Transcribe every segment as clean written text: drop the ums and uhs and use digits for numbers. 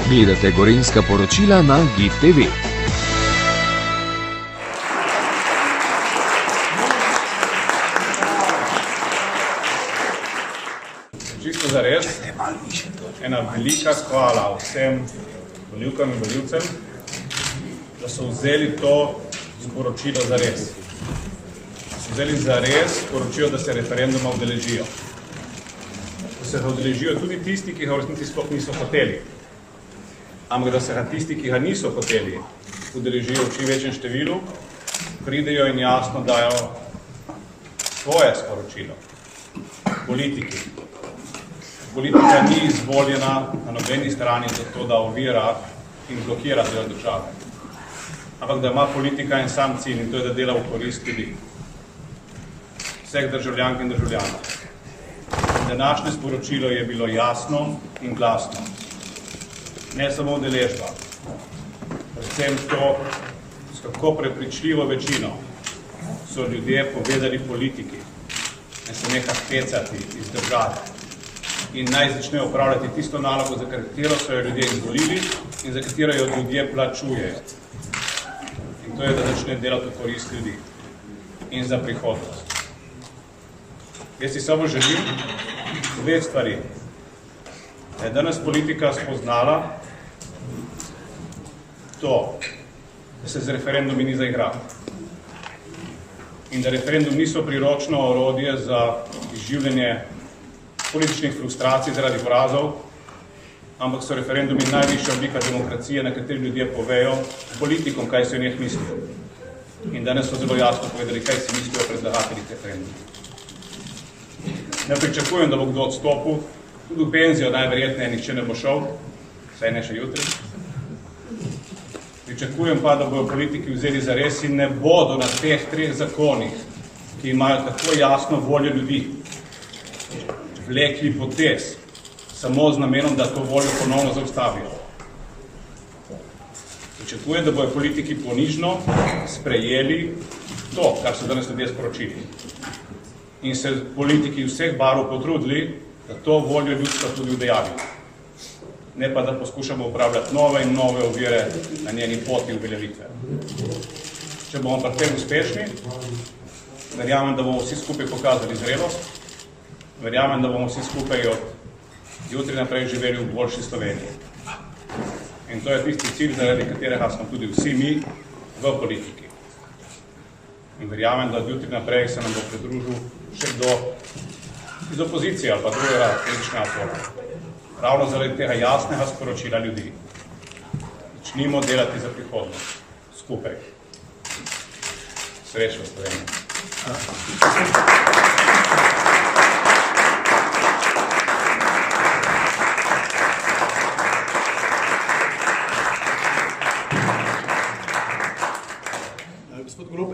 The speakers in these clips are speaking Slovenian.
Gledate Gorenjska poročila na GIF TV. Čisto zares, ena velika hvala vsem volivkam in volivcem, da so vzeli to sporočilo zares. So vzeli zares sporočilo, da se referenduma udeležijo. Da se ga udeležijo tudi tisti, ki ga v resnici sploh niso hoteli. Ampak da se ga tisti, ki ga niso hoteli, udeležijo v čim večjem številu, pridejo in jasno dajo svoje sporočilo politiki. Politika ni izvoljena na nobeni strani za to, da ovira in blokira del države. Ampak da ima politika en sam cilj in to je, da dela v korist ljudi. Vseh državljank in državljanov. Današnje sporočilo je bilo jasno in glasno. Ne samo udeležba. Predvsem to, s kako prepričljivo večino so ljudje povedali politiki, da se neha pecati iz države in naj začne upravljati tisto nalogo, za katero so jo ljudje izvolili in za katero jo ljudje plačujejo. In to je, da začne delati v korist ljudi in za prihodnost. Jaz si samo želim dve stvari. Da je danes politika spoznala to, da se z referendumi ni zaigrala. In da referendum niso priročno orodje za izživljanje političnih frustracij zaradi porazov, ampak so referendumi najvišja oblika demokracije, na kateri ljudje povejo politikom, kaj se o njih mislijo. In danes so zelo jasno povedali, kaj si mislijo predlagatelji referenduma. Ne pričakujem, da bo kdo odstopil, tudi v penzijo najverjetneje nihče ne bo šel, vsaj ne še jutri. Pričakujem pa, da bodo politiki vzeli zares in ne bodo na teh treh zakonih, ki imajo tako jasno voljo ljudi, vlekli potez, samo z namenom, da to voljo ponovno zaustavijo. Pričakujem, da bodo politiki ponižno sprejeli to, kar so danes ljudje sporočili. In se politiki vseh barv potrudili, da to voljo ljudstva tudi udejavijo. Ne pa, da poskušamo upravljati nove in nove ovire na njeni poti uveljavitve. Če bomo pri tem uspešni, verjamem, da bomo vsi skupaj pokazali zrelost, verjamem, da bomo vsi skupaj od jutri naprej živeli v boljši Sloveniji. In to je tisti cilj, zaradi katerega smo tudi vsi mi v politiki. In verjamem, da od jutri naprej se nam bo pridružil še kdo iz opozicije ali pa drugega političnega pola. Ravno zaradi tega jasnega sporočila ljudi. Začnimo delati za prihodnost. Skupaj. Srečno Slovenija.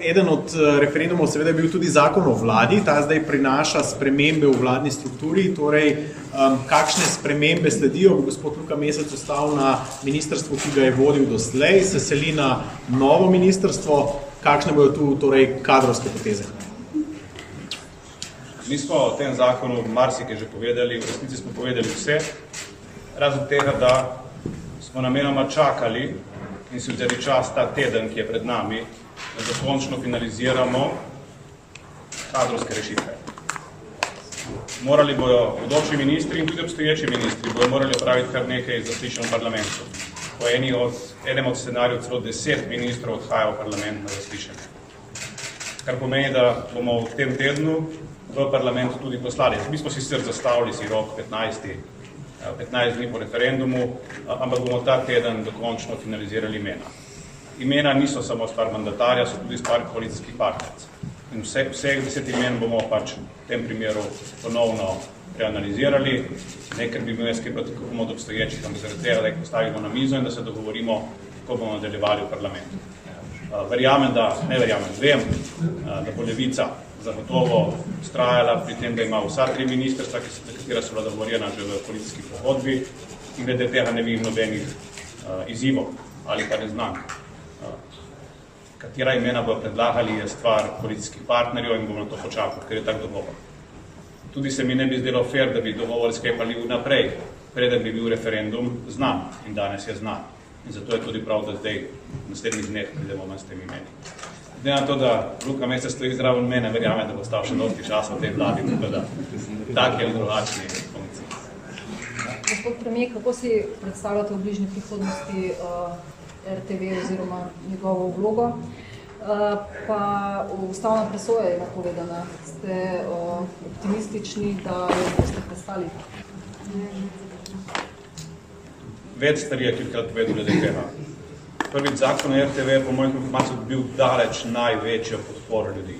Eden od referendumov seveda je bil tudi zakon o vladi, ta zdaj prinaša spremembe v vladni strukturi, torej kakšne spremembe sledijo, gospod Luka Mesec ostal na ministrstvu, ki ga je vodil doslej, se seli na novo ministrstvo, kakšne bodo tu torej kadrovske poteze? Mi smo o tem zakonu marsikaj že povedali, v resnici smo povedali vse, razen tega, da smo namenoma čakali in si vzeli čas ta teden, ki je pred nami, da dokončno finaliziramo kadrovske rešitve. Morali bojo bodoči ministri in tudi obstoječi ministri bojo morali opraviti kar nekaj zaslišanj v parlamentu. Po enem od scenarijev celo 10 ministrov odhaja v parlament na zaslišanje. Kar pomeni, da bomo v tem tednu v parlamentu tudi poslali. Mi smo sicer zastavili si rok 15 dni po referendumu, ampak bomo ta teden dokončno finalizirali imena. Imena niso samo stvar mandatarja, so tudi stvar koalicijskih partneric. In vseh 10 imen bomo pač v tem primeru ponovno reanalizirali. Nekaj bi bil jaz kaj proti kako bomo od obstoječih, ampak zaradi tega, da jih postavimo na mizo in da se dogovorimo, kako bomo nadaljevali v parlamentu. Vem, da bo Levica zagotovo vztrajala pri tem, da ima vsa 3 ministrstva, katera so bila dogovorjena že v koalicijski pogodbi in glede tega ne vidim nobenih izzivov ali pa neznank. Katera imena bo predlagali, je stvar koalicijskih partnerjev in bomo na to počakali, ker je tak dogovor. Tudi se mi ne bi zdelo fair, da bi dogovor sklepali vnaprej, preden bi bil referendum znan in danes je znan. In zato je tudi prav, da zdaj v naslednjih dneh pridemo s temi imeni. Glede na to, da Luka Mesec stoji zraven mene, verjamem, da bo stal še dosti časa v tej vladi, tako da taki ali drugačni funkciji. Gospod premier, kako si predstavljate v bližnji prihodnosti RTV oziroma njegovo vlogo? Pa ustavna presoja je napovedana. Ste optimistični, da jo boste prestali? Več stvari je krat povedal glede tega. Prvič, zakon o RTV je po mojih informacijah bil daleč največjo podporo ljudi.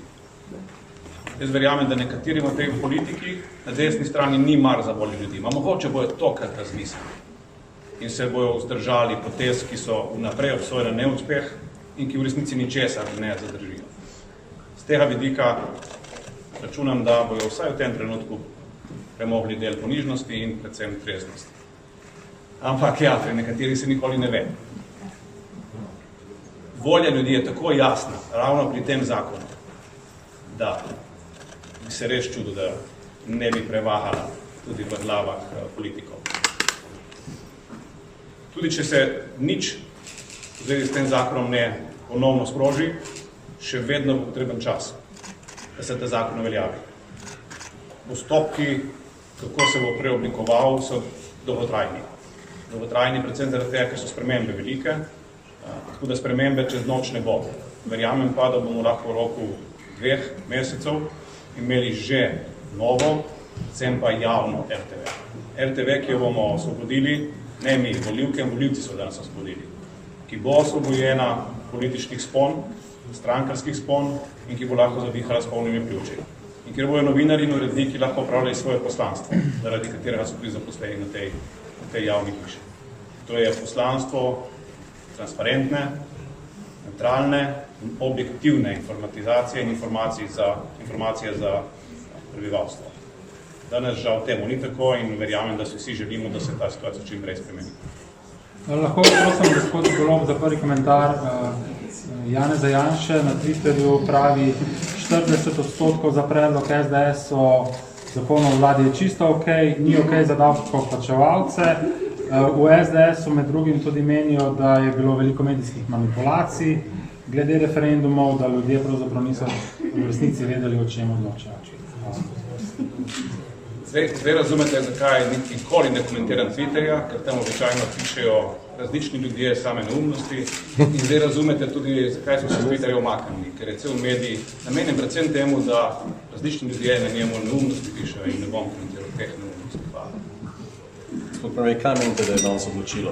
Jaz verjamem, da nekaterim v tej politiki na desni strani ni mar za voljo ljudi. Ma mogoče bojo tokrat razmislili in se bojo vzdržali potez, ki so vnaprej obsojeni na neuspeh in ki v resnici ničesar ne zadržijo. Z tega vidika računam, da bojo vsaj v tem trenutku premogli del ponižnosti in predvsem treznosti. Ampak ja, pri nekateri se nikoli ne ve. Volja ljudi je tako jasna, ravno pri tem zakonu, da bi se res čudil, da ne bi prevahala tudi v glavah politikov. Tudi če se nič v zvezi s tem zakonom ne ponovno sproži, še vedno bo potreben čas, da se ta zakon uveljavi. Postopki, kako se bo preoblikoval, so dolgotrajni. Dolgotrajni predvsem zaradi tega, ker so spremembe velike, tako da spremembe čez noč ne bo. Verjamem pa, da bomo lahko v roku 2 mesecev imeli že novo, predvsem pa javno RTV. RTV, ki jo bomo osvobodili, ne mi, volivke in volivci so danes osvobodili, ki bo osvobojena političnih spon, strankarskih spon in ki bo lahko zadihala s polnimi pljuči. In kjer bojo novinarji in uredniki lahko opravljali svoje poslanstvo, zaradi katerega so tudi zaposleni na tej javni hiši. To je poslanstvo transparentne, neutralne in objektivne informatizacije in informacije za prebivalstvo. Danes žal temu ni tako in verjamem, da si vsi želimo, da se ta situacija čim prej spremeni. Lahko prosim, gospod Golob, za prvi komentar. Janeza Janše na Twitterju pravi 40% za predlog SDS o zakonu o vladi je čisto ok, ni ok za davkoplačevalce. V SDS-u med drugim tudi menijo, da je bilo veliko medijskih manipulacij glede referendumov, da ljudje pravzaprav niso v resnici vedeli, o čem odločajo. Zdaj razumete, zakaj nikoli ne komentiram Twitterja, ker tam običajno pišejo različni ljudje same neumnosti in zdaj razumete tudi, zakaj smo se z Twitterja omaknili, ker je cel medij namenjen predvsem temu, da različni ljudje na njemu neumnosti pišejo in ne bom komentiral teh neumnosti. Hvala. Gospod premier, kaj menite, da je danes odločilo?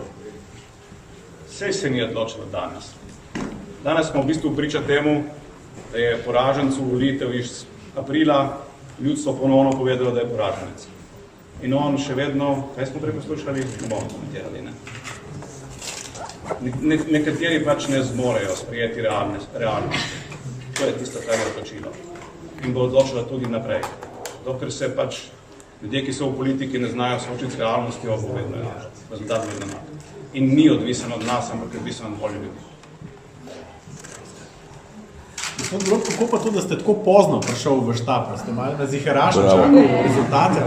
Sej se ni odločilo danes. Danes smo v bistvu priča temu, da je poražencu volitev iz aprila ljudstvo ponovno povedalo, da je poraženec. In on še vedno, kaj smo prej poslušali, ne bomo komentirali, ne? Nekateri pač ne zmorejo sprijeti realnosti. To je tisto, kar je odločilo. In bo odločilo tudi naprej. Dokler se pač ljudje, ki so v politiki, ne znajo soočiti z realnostjo, bo vedno enak. Rezultat vedno enak. In ni odvisen od nas, ampak je odvisen od volje ljudi. Gospod Golob, kako pa to, da ste tako pozno prišel v štab? Ste malo naziherašali čakali rezultate?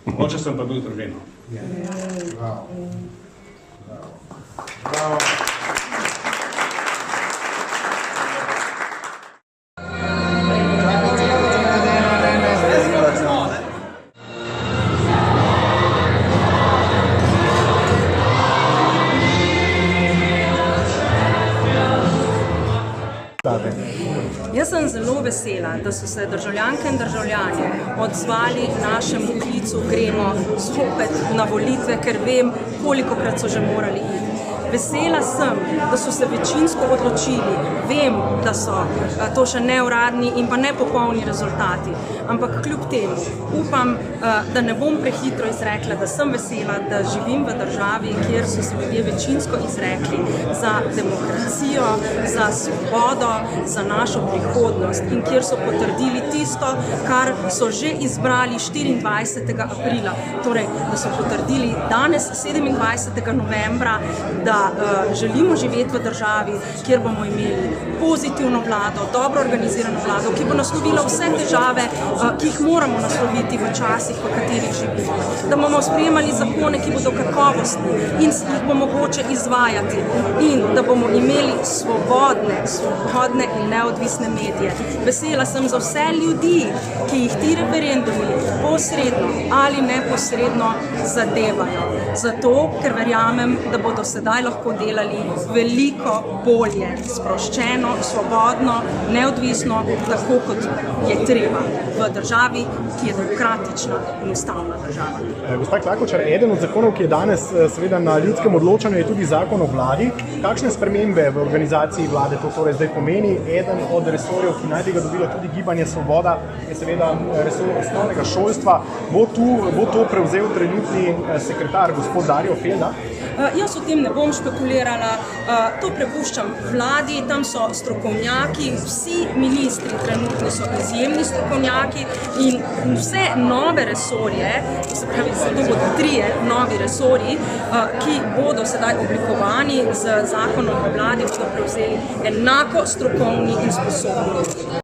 Mogoče sem pa bil z družino. Bravo. Jaz sem zelo vesela, da so se državljanke in državljani odzvali našemu klicu gremo zopet na volitve, ker vem, kolikokrat so že morali iti. Vesela sem, da so se večinsko odločili. Vem, da so to še neuradni in pa nepopolni rezultati, ampak kljub temu upam, da ne bom prehitro izrekla, da sem vesela, da živim v državi, kjer so se ljudje večinsko izrekli za demokracijo, za svobodo, za našo prihodnost in kjer so potrdili tisto, kar so že izbrali 24. aprila. Torej, da so potrdili danes, 27. novembra, da želimo živeti v državi, kjer bomo imeli pozitivno vlado, dobro organizirano vlado, ki bo naslovila vse težave, ki jih moramo nasloviti v časih, v katerih živimo. Da bomo sprejemali zakone, ki bodo kakovostni in jih bo mogoče izvajati in da bomo imeli svobodne in neodvisne medije. Vesela sem za vse ljudi, ki jih ti referendumi posredno ali neposredno zadevajo. Zato, ker verjamem, da bodo sedaj lahko delali veliko bolje, sproščeno, svobodno, neodvisno, tako kot je treba v državi, ki je demokratična in ustavna država. Gospa Klakočar, eden od zakonov, ki je danes seveda na ljudskem odločanju, je tudi zakon o vladi. Kakšne spremembe v organizaciji vlade to torej zdaj pomeni? Eden od resorjev, ki naj bi ga dobilo tudi Gibanje Svoboda, je seveda resor osnovnega šolstva. Bo to prevzel trenutni sekretar, gospod Dario Felda? Jaz o tem ne bom špekulirala, to prepuščam vladi, tam so strokovnjaki, vsi ministri trenutno so izjemni strokovnjaki in vse nove resorje, se pravi, to bodo 3 novi resorji, ki bodo sedaj oblikovani z zakonom o vladi, bodo prevzeli enako strokovni in sposobni.